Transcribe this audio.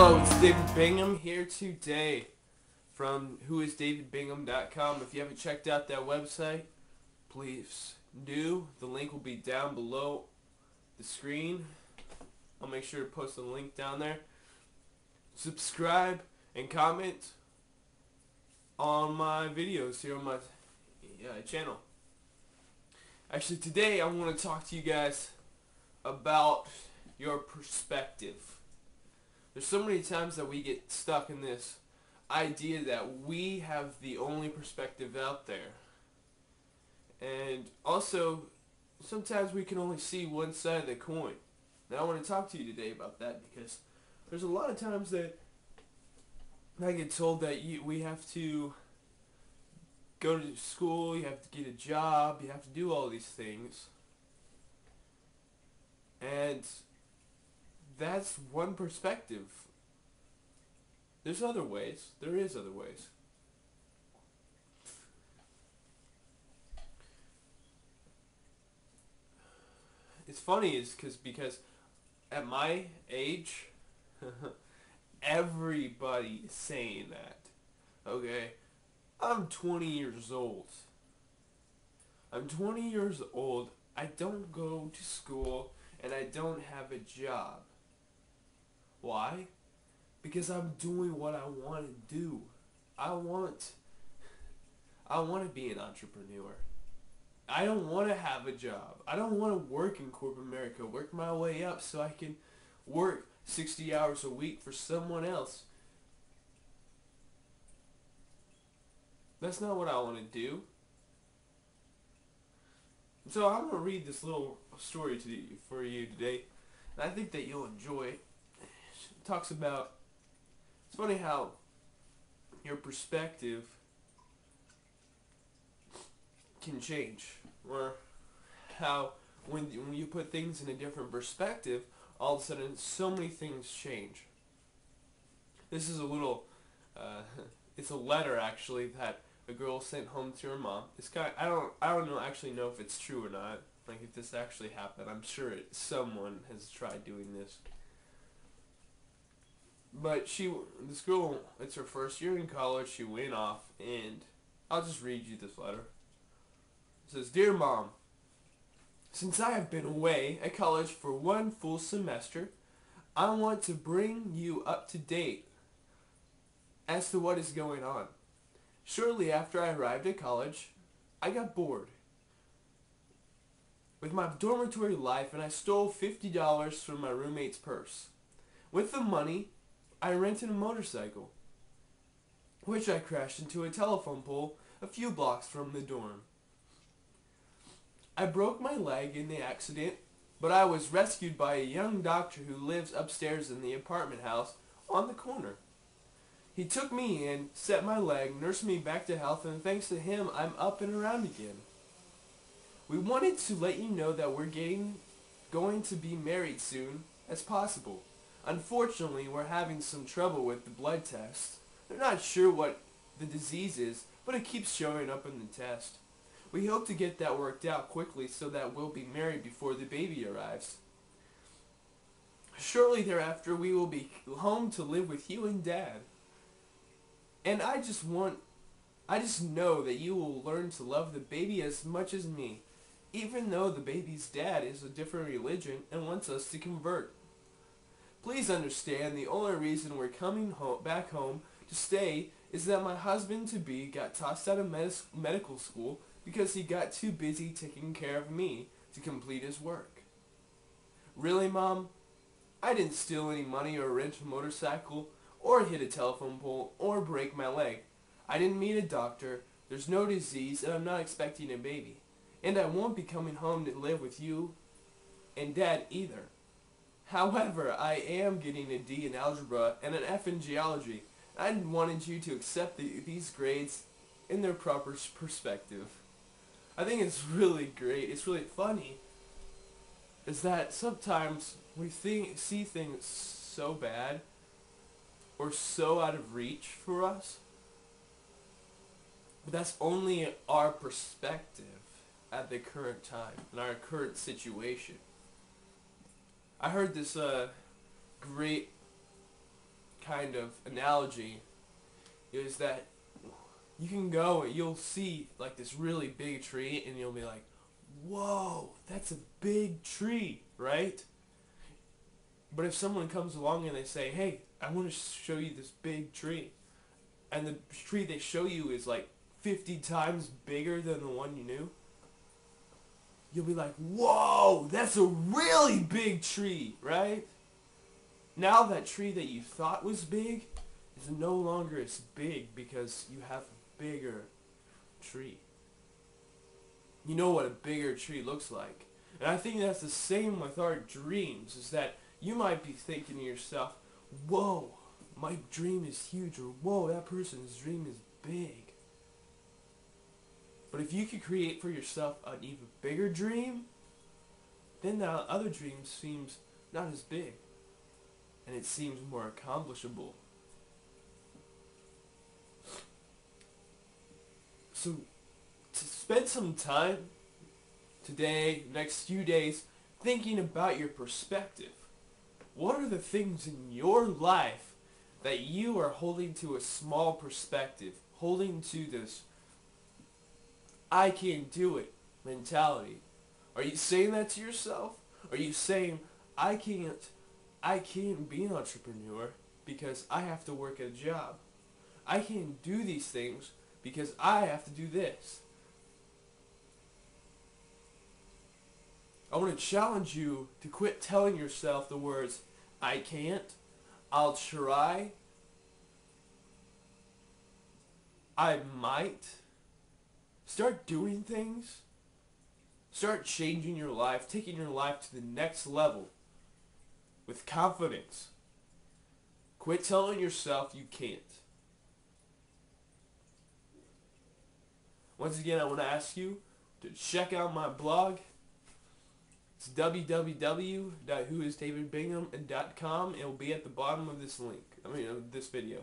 Hello, it's David Bingham here today from whoisdavidbingham.com. If you haven't checked out that website, please do. The link will be down below the screen. I'll make sure to post the link down there. Subscribe and comment on my videos here on my channel. Actually, today I want to talk to you guys about your perspective. There's so many times that we get stuck in this idea that we have the only perspective out there. And also, sometimes we can only see one side of the coin. Now I want to talk to you today about that because there's a lot of times that I get told that we have to go to school, you have to get a job, you have to do all these things. And that's one perspective. There's other ways. There is other ways. It's funny because at my age, everybody is saying that. Okay? I'm 20 years old. I'm 20 years old. I don't go to school and I don't have a job. Why? Because I'm doing what I want to do. I want to be an entrepreneur. I don't want to have a job. I don't want to work in corporate America, work my way up so I can work 60 hours a week for someone else. That's not what I want to do. So I'm going to read this little story for you today, and I think that you'll enjoy it. It talks about, it's funny how your perspective can change, or how when you put things in a different perspective, all of a sudden so many things change. This is a little, it's a letter actually that a girl sent home to her mom. It's I don't actually know if it's true or not. Like if this actually happened, I'm sure someone has tried doing this. But this girl, it's her first year in college. She went off, and I'll just read you this letter. It says, "Dear Mom, since I have been away at college for one full semester, I want to bring you up to date as to what is going on. Shortly after I arrived at college, I got bored with my dormitory life and I stole $50 from my roommate's purse. With the money, I rented a motorcycle, which I crashed into a telephone pole a few blocks from the dorm. I broke my leg in the accident, but I was rescued by a young doctor who lives upstairs in the apartment house on the corner. He took me in, set my leg, nursed me back to health, and thanks to him, I'm up and around again. We wanted to let you know that we're going to be married soon as possible. Unfortunately, we're having some trouble with the blood test. They're not sure what the disease is, but it keeps showing up in the test. We hope to get that worked out quickly so that we'll be married before the baby arrives. Shortly thereafter, we will be home to live with you and Dad. And I just know that you will learn to love the baby as much as me, even though the baby's dad is a different religion and wants us to convert. Please understand the only reason we're coming back home to stay is that my husband-to-be got tossed out of medical school because he got too busy taking care of me to complete his work. Really, Mom? I didn't steal any money or rent a motorcycle or hit a telephone pole or break my leg. I didn't meet a doctor, there's no disease, and I'm not expecting a baby. And I won't be coming home to live with you and Dad either. However, I am getting a D in algebra and an F in geology. I wanted you to accept these grades in their proper perspective." I think it's really great, it's really funny, is that sometimes we see things so bad or so out of reach for us, but that's only our perspective at the current time, in our current situation. I heard this great kind of analogy is that you can go and you'll see like this really big tree and you'll be like, whoa, that's a big tree, right? But if someone comes along and they say, hey, I want to show you this big tree, and the tree they show you is like 50 times bigger than the one you knew, you'll be like, whoa, that's a really big tree, right? Now that tree that you thought was big is no longer as big because you have a bigger tree. You know what a bigger tree looks like. And I think that's the same with our dreams, is that you might be thinking to yourself, whoa, my dream is huge, or whoa, that person's dream is big. But if you could create for yourself an even bigger dream, then that other dream seems not as big, and it seems more accomplishable. So, to spend some time today, next few days, thinking about your perspective. What are the things in your life that you are holding to a small perspective, holding to this I can't do it mentality? Are you saying that to yourself? Are you saying I can't be an entrepreneur because I have to work at a job? I can't do these things because I have to do this. I want to challenge you to quit telling yourself the words, I can't, I'll try, I might. Start doing things. Start changing your life, taking your life to the next level with confidence. Quit telling yourself you can't. Once again, I want to ask you to check out my blog. It's www.whoisdavidbingham.com. It will be at the bottom of this link. Of this video.